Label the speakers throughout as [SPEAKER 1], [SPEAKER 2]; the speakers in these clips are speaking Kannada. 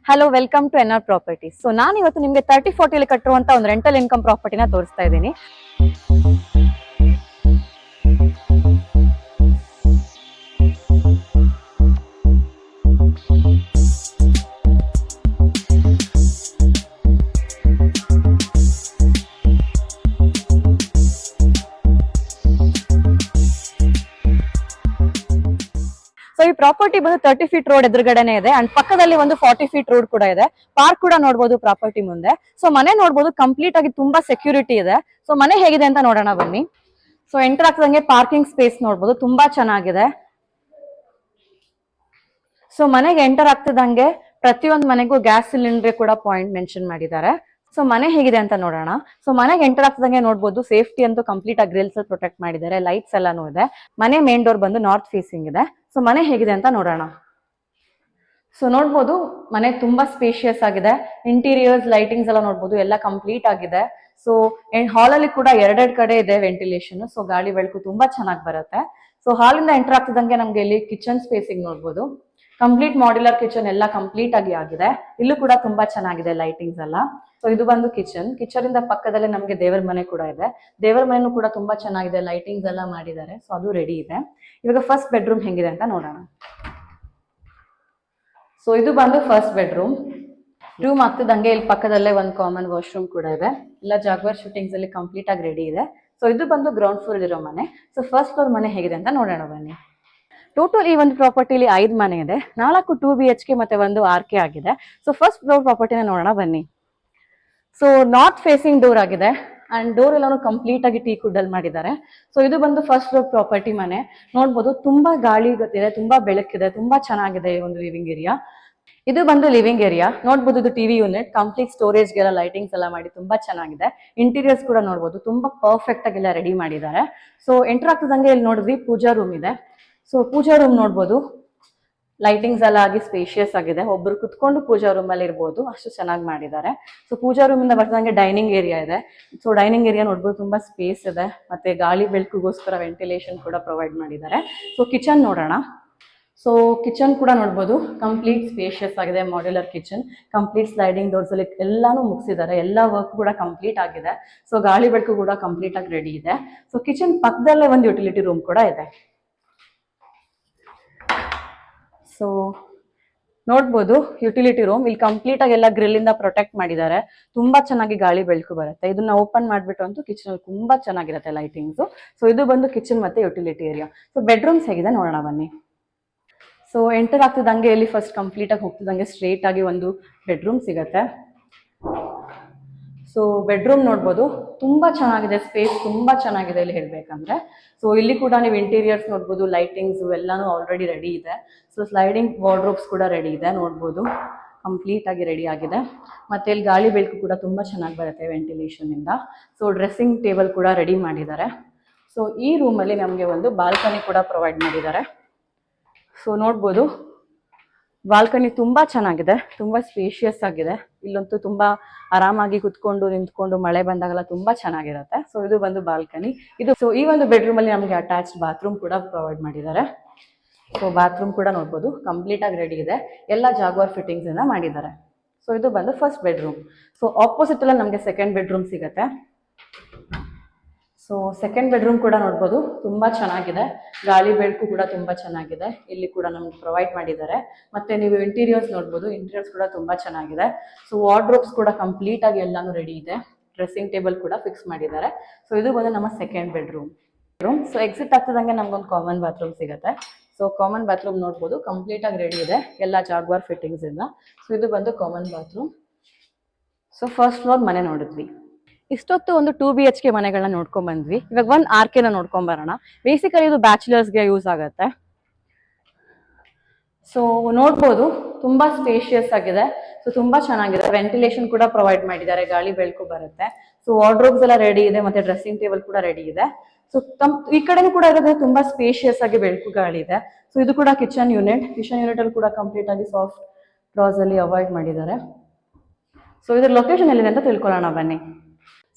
[SPEAKER 1] Hello, welcome to NR properties. So ನಾನು ಇವತ್ತು ನಿಮಗೆ 30-40 ಕಟ್ಟಿರುವಂತ ಒಂದು ರೆಂಟಲ್ ಇನ್ಕಮ್ ಪ್ರಾಪರ್ಟಿನ ತೋರಿಸ್ತಾ ಇದ್ದೀನಿ. ಸೊ ಈ ಪ್ರಾಪರ್ಟಿ ಬಂದು 30 ಫೀಟ್ ರೋಡ್ ಎದುರುಗಡೆನೆ ಇದೆ ಅಂಡ್ ಪಕ್ಕದಲ್ಲಿ ಒಂದು 40 ಫೀಟ್ ರೋಡ್ ಕೂಡ ಇದೆ. ಪಾರ್ಕ್ ಕೂಡ ನೋಡಬಹುದು ಪ್ರಾಪರ್ಟಿ ಮುಂದೆ. ಸೊ ಮನೆ ನೋಡಬಹುದು, ಕಂಪ್ಲೀಟ್ ಆಗಿ ತುಂಬಾ ಸೆಕ್ಯೂರಿಟಿ ಇದೆ. ಸೊ ಮನೆ ಹೇಗಿದೆ ಅಂತ ನೋಡೋಣ ಬನ್ನಿ. ಸೊ ಎಂಟರ್ ಆಗ್ತದಂಗೆ ಪಾರ್ಕಿಂಗ್ ಸ್ಪೇಸ್ ನೋಡಬಹುದು, ತುಂಬಾ ಚೆನ್ನಾಗಿದೆ. ಸೊ ಮನೆಗೆ ಎಂಟರ್ ಆಗ್ತದಂಗೆ ಪ್ರತಿಯೊಂದು ಮನೆಗೂ ಗ್ಯಾಸ್ ಸಿಲಿಂಡರ್ ಕೂಡ ಪಾಯಿಂಟ್ ಮೆನ್ಷನ್ ಮಾಡಿದ್ದಾರೆ. ಸೊ ಮನೆ ಹೇಗಿದೆ ಅಂತ ನೋಡೋಣ. ಸೊ ಮನೆಗೆ ಎಂಟರ್ ಆಗ್ತದಂಗೆ ನೋಡಬಹುದು, ಸೇಫ್ಟಿ ಅಂತೂ ಕಂಪ್ಲೀಟ್ ಆಗಿ ಗ್ರಿಲ್ಸ್ ಪ್ರೊಟೆಕ್ಟ್ ಮಾಡಿದ್ದಾರೆ, ಲೈಟ್ಸ್ ಎಲ್ಲಾನು ಇದೆ. ಮನೆ ಮೇನ್ ಡೋರ್ ಬಂದು ನಾರ್ತ್ ಫೇಸಿಂಗ್ ಇದೆ. ಸೊ ಮನೆ ಹೇಗಿದೆ ಅಂತ ನೋಡೋಣ. ಸೊ ನೋಡ್ಬೋದು, ಮನೆ ತುಂಬಾ ಸ್ಪೇಷಿಯಸ್ ಆಗಿದೆ. ಇಂಟೀರಿಯರ್ಸ್, ಲೈಟಿಂಗ್ಸ್ ಎಲ್ಲ ನೋಡ್ಬೋದು, ಎಲ್ಲ ಕಂಪ್ಲೀಟ್ ಆಗಿದೆ. ಸೊ ಹಾಲ್ ಅಲ್ಲಿ ಕೂಡ ಎರಡೆರಡು ಕಡೆ ಇದೆ ವೆಂಟಿಲೇಷನ್. ಸೊ ಗಾಳಿ ಬೆಳಕು ತುಂಬಾ ಚೆನ್ನಾಗಿ ಬರುತ್ತೆ. ಸೊ ಹಾಲಿಂದ ಎಂಟರ್ ಆಗ್ತದಂಗೆ ನಮ್ಗೆ ಇಲ್ಲಿ ಕಿಚನ್ ಸ್ಪೇಸಿಂಗ್ ನೋಡ್ಬೋದು. ಕಂಪ್ಲೀಟ್ ಮಾಡ್ಯುಲರ್ ಕಿಚನ್ ಎಲ್ಲ ಕಂಪ್ಲೀಟ್ ಆಗಿದೆ. ಇಲ್ಲೂ ಕೂಡ ತುಂಬಾ ಚೆನ್ನಾಗಿದೆ ಲೈಟಿಂಗ್ಸ್ ಎಲ್ಲ. ಸೊ ಇದು ಬಂದು ಕಿಚನ್ ಇಂದ ಪಕ್ಕದಲ್ಲೇ ನಮ್ಗೆ ದೇವರ ಮನೆ ಕೂಡ ಇದೆ. ದೇವರ ಮನೆನೂ ಕೂಡ ತುಂಬಾ ಚೆನ್ನಾಗಿದೆ, ಲೈಟಿಂಗ್ಸ್ ಎಲ್ಲ ಮಾಡಿದ್ದಾರೆ. ಸೊ ಅದು ರೆಡಿ ಇದೆ. ಇವಾಗ ಫಸ್ಟ್ ಬೆಡ್ರೂಮ್ ಹೆಂಗಿದೆ ಅಂತ ನೋಡೋಣ. ಸೊ ಇದು ಬಂದು ಫಸ್ಟ್ ಬೆಡ್ರೂಮ್. ರೂಮ್ ಆಗ್ತದಂಗೆ ಇಲ್ಲಿ ಪಕ್ಕದಲ್ಲೇ ಒಂದು ಕಾಮನ್ ವಾಶ್ರೂಮ್ ಕೂಡ ಇದೆ. ಎಲ್ಲ ಜಾಗ್ವಾರ್ ಶೂಟಿಂಗ್ಸ್ ಅಲ್ಲಿ ಕಂಪ್ಲೀಟ್ ಆಗಿ ರೆಡಿ ಇದೆ. ಸೊ ಇದು ಬಂದು ಗ್ರೌಂಡ್ ಫ್ಲೋರ್ ಇರೋ ಮನೆ. ಸೊ ಫಸ್ಟ್ ಫ್ಲೋರ್ ಮನೆ ಹೇಗಿದೆ ಅಂತ ನೋಡೋಣ ಬನ್ನಿ. ಟೋಟಲ್ ಈ ಒಂದು ಪ್ರಾಪರ್ಟಿಲಿ 5 ಮನೆ ಇದೆ. 4 2 BHK ಮತ್ತೆ 1 RK ಆಗಿದೆ. ಸೊ ಫಸ್ಟ್ ಫ್ಲೋರ್ ಪ್ರಾಪರ್ಟಿನ ನೋಡೋಣ ಬನ್ನಿ. ಸೊ ನಾರ್ತ್ ಫೇಸಿಂಗ್ ಡೋರ್ ಆಗಿದೆ ಅಂಡ್ ಡೋರ್ ಎಲ್ಲಾನು ಕಂಪ್ಲೀಟ್ ಆಗಿ ಟೀಕ್ ವುಡ್ ಅಲ್ಲಿ ಮಾಡಿದ್ದಾರೆ. ಸೊ ಇದು ಬಂದು ಫಸ್ಟ್ ಫ್ಲೋರ್ ಪ್ರಾಪರ್ಟಿ ಮನೆ. ನೋಡ್ಬೋದು, ತುಂಬಾ ಗಾಳಿ ಗೊತ್ತಿದೆ, ತುಂಬಾ ಬೆಳಕಿದೆ, ತುಂಬಾ ಚೆನ್ನಾಗಿದೆ ಈ ಒಂದು ಲಿವಿಂಗ್ ಏರಿಯಾ. ಇದು ಬಂದು ಲಿವಿಂಗ್ ಏರಿಯಾ. ನೋಡ್ಬೋದು, ಇದು ಟಿವಿ ಯೂನಿಟ್, ಕಂಪ್ಲೀಟ್ ಸ್ಟೋರೇಜ್ಗೆಲ್ಲ ಲೈಟಿಂಗ್ಸ್ ಎಲ್ಲ ಮಾಡಿ ತುಂಬಾ ಚೆನ್ನಾಗಿದೆ. ಇಂಟೀರಿಯರ್ಸ್ ಕೂಡ ನೋಡ್ಬೋದು, ತುಂಬಾ ಪರ್ಫೆಕ್ಟ್ ಆಗಿ ಎಲ್ಲ ರೆಡಿ ಮಾಡಿದ್ದಾರೆ. ಸೊ ಎಂಟರ್ ಆಗ್ತದಂಗೆ ಇಲ್ಲಿ ನೋಡಿದ್ವಿ ಪೂಜಾ ರೂಮ್ ಇದೆ. ಸೊ ಪೂಜಾ ರೂಮ್ ನೋಡ್ಬೋದು, ಲೈಟಿಂಗ್ಸ್ ಎಲ್ಲ ಆಗಿ ಸ್ಪೇಷಿಯಸ್ ಆಗಿದೆ. ಒಬ್ರು ಕುತ್ಕೊಂಡು ಪೂಜಾ ರೂಮ್ ಅಲ್ಲಿ ಇರ್ಬೋದು, ಅಷ್ಟು ಚೆನ್ನಾಗಿ ಮಾಡಿದ್ದಾರೆ. ಸೊ ಪೂಜಾ ರೂಮ್ ಇಂದ ಬರ್ತದಂಗೆ ಡೈನಿಂಗ್ ಏರಿಯಾ ಇದೆ. ಸೊ ಡೈನಿಂಗ್ ಏರಿಯಾ ನೋಡ್ಬೋದು, ತುಂಬಾ ಸ್ಪೇಸ್ ಇದೆ. ಮತ್ತೆ ಗಾಳಿ ಬೆಳಕಿಗೋಸ್ಕರ ವೆಂಟಿಲೇಷನ್ ಕೂಡ ಪ್ರೊವೈಡ್ ಮಾಡಿದ್ದಾರೆ. ಸೊ ಕಿಚನ್ ನೋಡೋಣ. ಸೊ ಕಿಚನ್ ಕೂಡ ನೋಡ್ಬೋದು, ಕಂಪ್ಲೀಟ್ ಸ್ಪೇಷಿಯಸ್ ಆಗಿದೆ. Modular kitchen, complete sliding doors ಅಲ್ಲಿ ಎಲ್ಲಾನು ಮುಗಿಸಿದ್ದಾರೆ. ಎಲ್ಲ ವರ್ಕ್ ಕೂಡ ಕಂಪ್ಲೀಟ್ ಆಗಿದೆ. ಸೊ ಗಾಳಿ ಬೆಳಕು ಕೂಡ ಕಂಪ್ಲೀಟ್ ಆಗಿ ರೆಡಿ ಇದೆ. ಸೊ ಕಿಚನ್ ಪಕ್ಕದಲ್ಲೇ ಒಂದು ಯುಟಿಲಿಟಿ ರೂಮ್ ಕೂಡ ಇದೆ. ಸೊ ನೋಡ್ಬೋದು, ಯುಟಿಲಿಟಿ ರೂಮ್ ಇಲ್ಲಿ ಕಂಪ್ಲೀಟ್ ಆಗಿ ಎಲ್ಲ ಗ್ರಿಲ್ ಇಂದ ಪ್ರೊಟೆಕ್ಟ್ ಮಾಡಿದ್ದಾರೆ. ತುಂಬಾ ಚೆನ್ನಾಗಿ ಗಾಳಿ ಬೆಳಕು ಬರುತ್ತೆ. ಇದನ್ನ ಓಪನ್ ಮಾಡ್ಬಿಟ್ಟು ಅಂತೂ ಕಿಚನ್ ಅಲ್ಲಿ ತುಂಬಾ ಚೆನ್ನಾಗಿರುತ್ತೆ ಲೈಟಿಂಗ್ಸ್. ಸೊ ಇದು ಬಂದು ಕಿಚನ್ ಮತ್ತೆ ಯುಟಿಲಿಟಿ ಏರಿಯಾ. ಸೊ ಬೆಡ್ರೂಮ್ಸ್ ಹೇಗಿದೆ ನೋಡೋಣ ಬನ್ನಿ. ಸೊ ಎಂಟರ್ ಆಗ್ತಿದಂಗೆ ಇಲ್ಲಿ ಫಸ್ಟ್ ಕಂಪ್ಲೀಟ್ ಆಗಿ ಹೋಗ್ತಿದಂಗೆ ಸ್ಟ್ರೇಟ್ ಆಗಿ ಒಂದು ಬೆಡ್ರೂಮ್ ಸಿಗತ್ತೆ. ಸೊ ಬೆಡ್ರೂಮ್ ನೋಡ್ಬೋದು, ತುಂಬಾ ಚೆನ್ನಾಗಿದೆ, ಸ್ಪೇಸ್ ತುಂಬಾ ಚೆನ್ನಾಗಿದೆ ಇಲ್ಲಿ ಹೇಳ್ಬೇಕಂದ್ರೆ. ಸೊ ಇಲ್ಲಿ ಕೂಡ ನೀವು ಇಂಟೀರಿಯರ್ಸ್ ನೋಡ್ಬೋದು, ಲೈಟಿಂಗ್ಸ್ ಎಲ್ಲಾನು ಆಲ್ರೆಡಿ ರೆಡಿ ಇದೆ. ಸೊ ಸ್ಲೈಡಿಂಗ್ ವಾರ್ಡ್ರೋಬ್ಸ್ ಕೂಡ ರೆಡಿ ಇದೆ, ನೋಡ್ಬೋದು ಕಂಪ್ಲೀಟ್ ಆಗಿ ರೆಡಿ ಆಗಿದೆ. ಮತ್ತೆ ಇಲ್ಲಿ ಗಾಳಿ ಬೆಳಕು ಕೂಡ ತುಂಬಾ ಚೆನ್ನಾಗಿ ಬರುತ್ತೆ ವೆಂಟಿಲೇಷನ್ ಇಂದ. ಸೊ ಡ್ರೆಸ್ಸಿಂಗ್ ಟೇಬಲ್ ಕೂಡ ರೆಡಿ ಮಾಡಿದ್ದಾರೆ. ಸೊ ಈ ರೂಮಲ್ಲಿ ನಮಗೆ ಒಂದು ಬಾಲ್ಕನಿ ಕೂಡ ಪ್ರೊವೈಡ್ ಮಾಡಿದ್ದಾರೆ. ಸೊ ನೋಡ್ಬೋದು, ಬಾಲ್ಕನಿ ತುಂಬಾ ಚೆನ್ನಾಗಿದೆ, ತುಂಬಾ ಸ್ಪೇಷಿಯಸ್ ಆಗಿದೆ. ಇಲ್ಲಂತೂ ತುಂಬಾ ಆರಾಮಾಗಿ ಕುತ್ಕೊಂಡು ನಿಂತ್ಕೊಂಡು ಮಳೆ ಬಂದಾಗೆಲ್ಲ ತುಂಬಾ ಚೆನ್ನಾಗಿರುತ್ತೆ. ಸೊ ಇದು ಬಂದು ಬಾಲ್ಕನಿ ಇದು. ಸೊ ಈ ಒಂದು ಬೆಡ್ರೂಮ್ ಅಲ್ಲಿ ನಮಗೆ ಅಟ್ಯಾಚ್ಡ್ ಬಾತ್ರೂಮ್ ಕೂಡ ಪ್ರೊವೈಡ್ ಮಾಡಿದ್ದಾರೆ. ಸೊ ಬಾತ್ರೂಮ್ ಕೂಡ ನೋಡ್ಬೋದು, ಕಂಪ್ಲೀಟ್ ಆಗಿ ರೆಡಿ ಇದೆ. ಎಲ್ಲ ಜಾಗ್ವಾರ್ ಫಿಟ್ಟಿಂಗ್ಸ್ ಇಂದ ಮಾಡಿದ್ದಾರೆ. ಸೊ ಇದು ಬಂದು ಫಸ್ಟ್ ಬೆಡ್ರೂಮ್. ಸೊ ಆಪೋಸಿಟ್ ಅಲ್ಲಿ ನಮಗೆ ಸೆಕೆಂಡ್ ಬೆಡ್ರೂಮ್ ಸಿಗುತ್ತೆ. ಸೊ ಸೆಕೆಂಡ್ ಬೆಡ್ರೂಮ್ ಕೂಡ ನೋಡ್ಬೋದು, ತುಂಬಾ ಚೆನ್ನಾಗಿದೆ. ಗಾಳಿ ಬೆಳಕು ಕೂಡ ತುಂಬಾ ಚೆನ್ನಾಗಿದೆ. ಇಲ್ಲಿ ಕೂಡ ನಮ್ಗೆ ಪ್ರೊವೈಡ್ ಮಾಡಿದ್ದಾರೆ. ಮತ್ತೆ ನೀವು ಇಂಟೀರಿಯರ್ಸ್ ನೋಡ್ಬೋದು, ಇಂಟೀರಿಯರ್ಸ್ ಕೂಡ ತುಂಬಾ ಚೆನ್ನಾಗಿದೆ. ಸೊ ವಾರ್ಡ್ರೋಬ್ಸ್ ಕೂಡ ಕಂಪ್ಲೀಟ್ ಆಗಿ ಎಲ್ಲಾನು ರೆಡಿ ಇದೆ. ಡ್ರೆಸ್ಸಿಂಗ್ ಟೇಬಲ್ ಕೂಡ ಫಿಕ್ಸ್ ಮಾಡಿದ್ದಾರೆ. ಸೊ ಇದು ಬಂದು ನಮ್ಮ ಸೆಕೆಂಡ್ ಬೆಡ್ರೂಮ್. ಸೊ ಎಕ್ಸಿಟ್ ಆಗ್ತದಂಗೆ ನಮ್ಗೊಂದು ಕಾಮನ್ ಬಾತ್ರೂಮ್ ಸಿಗುತ್ತೆ. ಸೊ ಕಾಮನ್ ಬಾತ್ರೂಮ್ ನೋಡ್ಬೋದು, ಕಂಪ್ಲೀಟ್ ಆಗಿ ರೆಡಿ ಇದೆ, ಎಲ್ಲ ಜಾಗ್ವಾರ್ ಫಿಟ್ಟಿಂಗ್ಸ್ ಇಂದ. ಸೊ ಇದು ಬಂದು common bathroom. So first floor ಮನೆ ನೋಡಿದ್ವಿ. ಇಷ್ಟೊತ್ತು ಒಂದು 2 BHK ಮನೆಗಳನ್ನ ನೋಡ್ಕೊಂಡ್ ಬಂದ್ವಿ. ಇವಾಗ 1 RK ನ ನೋಡ್ಕೊಂಡ್ ಬರೋಣ. ಬೇಸಿಕಲಿ ಇದು ಬ್ಯಾಚುಲರ್ಸ್ಗೆ ಯೂಸ್ ಆಗುತ್ತೆ. ಸೊ ನೋಡ್ಬೋದು, ತುಂಬಾ ಸ್ಪೇಷಿಯಸ್ ಆಗಿದೆ. ಸೊ ತುಂಬಾ ಚೆನ್ನಾಗಿದೆ. ವೆಂಟಿಲೇಷನ್ ಕೂಡ ಪ್ರೊವೈಡ್ ಮಾಡಿದ್ದಾರೆ, ಗಾಳಿ ಬೆಳಕು ಬರುತ್ತೆ. ಸೊ ವಾರ್ಡ್ರೋಬ್ಸ್ ಎಲ್ಲ ರೆಡಿ ಇದೆ, ಮತ್ತೆ ಡ್ರೆಸ್ಸಿಂಗ್ ಟೇಬಲ್ ಕೂಡ ರೆಡಿ ಇದೆ. ಸೊ ಈ ಕಡೆನೂ ಕೂಡ ಇರೋದ್ರೆ ತುಂಬಾ ಸ್ಪೇಷಿಯಸ್ ಆಗಿ ಬೆಳಕು ಗಾಳಿ ಇದೆ. ಸೊ ಇದು ಕೂಡ ಕಿಚನ್ ಯೂನಿಟ್. ಕಿಚನ್ ಯೂನಿಟ್ ಅಲ್ಲಿ ಕೂಡ ಕಂಪ್ಲೀಟ್ ಆಗಿ ಸಾಫ್ಟ್ ಡ್ರಾಸ್ ಅಲ್ಲಿ ಅವಾಯ್ಡ್ ಮಾಡಿದ್ದಾರೆ. ಸೊ ಇದ್ರ ಲೊಕೇಶನ್ ಎಲ್ಲಿದೆ ಅಂತ ತಿಳ್ಕೊಳ್ಳೋಣ ಬನ್ನಿ.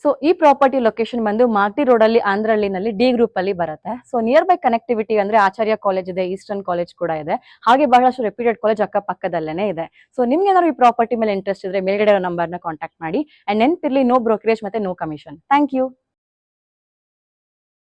[SPEAKER 1] ಸೊ ಈ ಪ್ರಾಪರ್ಟಿ ಲೊಕೇಶನ್ ಬಂದು ಮಾಗಡಿ ರೋಡ್ ಅಲ್ಲಿ ಆಂಧ್ರಹಳ್ಳಿನಲ್ಲಿ ಡಿ ಗ್ರೂಪ್ ಅಲ್ಲಿ ಬರುತ್ತೆ. ಸೊ ನಿಯರ್ ಬೈ ಕನೆಕ್ಟಿವಿಟಿ ಅಂದ್ರೆ ಆಚಾರ್ಯ ಕಾಲೇಜ್ ಇದೆ, ಈಸ್ಟರ್ನ್ ಕಾಲೇಜ್ ಕೂಡ ಇದೆ, ಹಾಗೆ ಬಹಳಷ್ಟು ರೆಪ್ಯೂಟೆಡ್ ಕಾಲೇಜ್ ಅಕ್ಕಪಕ್ಕದಲ್ಲೇನೆ ಇದೆ. ಸೊ ನಿಮ್ಗೆ ಏನಾದ್ರು ಈ ಪ್ರಾಪರ್ಟಿ ಮೇಲೆ ಇಂಟ್ರೆಸ್ಟ್ ಇದ್ರೆ ಮೇಲ್ಗಡೆ ನಂಬರ್ ನ ಕಾಂಟ್ಯಾಕ್ಟ್ ಮಾಡಿ. ಅಂಡ್ ನೆನ್ಪಿರ್ಲಿ, ನೋ ಬ್ರೋಕರೇಜ್ ಮತ್ತೆ ನೋ ಕಮಿಷನ್. Thank you.